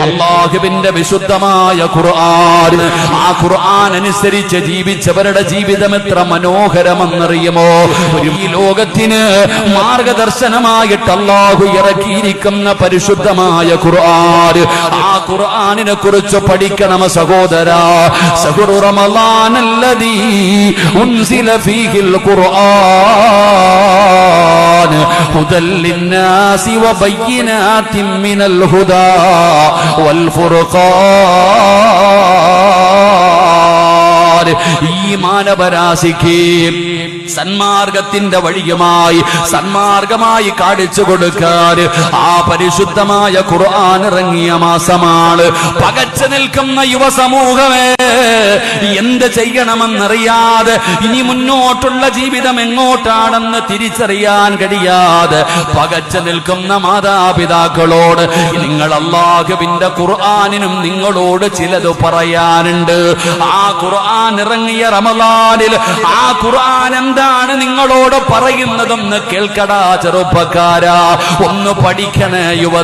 അല്ലാഹുവിന്റെ വിശുദ്ധമായ ഖുർആൻ, ആ ഖുർആൻ അനുസരിച്ച് ജീവിച്ചവരുടെ ജീവിതം എത്ര മനോഹരമെന്നറിയുമോ? ഈ ലോകത്തിന് മാർഗദർശനമായിട്ട് അല്ലാഹു ഇറക്കിയിരിക്കുന്ന പരിശുദ്ധമായ ഖുർആൻ, ആ ഖുർആനിനെ കുറിച്ച് പഠിക്കണം സഹോദരാ. ശഹ്റു റമളാനല്ലദീ ഉൻസില ഫീഹിൽ ഖുർആൻ ഹുദൽ ലിന്നാസി വബയ്യിനാതിൻ മിനൽ ഹുദാ വൽ ഫുർഖാൻ. ഈ മാനവരാശിക്ക് സന്മാർഗത്തിന്റെ വഴിയുമായി സന്മാർഗമായി കാണിച്ചു കൊടുക്കാൻ ആ പരിശുദ്ധമായ ഖുർആൻ ഇറങ്ങിയ മാസമാണ്. പകച്ചു നിൽക്കുന്ന യുവസമൂഹമേ, എന്ത് ചെയ്യണമെന്നറിയാതെ, ഇനി മുന്നോട്ടുള്ള ജീവിതം എങ്ങോട്ടാണെന്ന് തിരിച്ചറിയാൻ കഴിയാതെ പകച്ചു നിൽക്കുന്ന മാതാപിതാക്കളോട് നിങ്ങൾ അല്ലാഹുവിന്റെ ഖുർആനിനും നിങ്ങളോട് ചിലത് പറയാനുണ്ട്. ആ ഖുർആൻ ഇറങ്ങിയ റമളാനിൽ ആ ഖുർആൻ എന്താണ് നിങ്ങളോട് പറയുന്നതെന്ന് കേൾക്കടാ ചെറുപ്പക്കാരാ, ഒന്ന് പഠിക്കണേ യുവ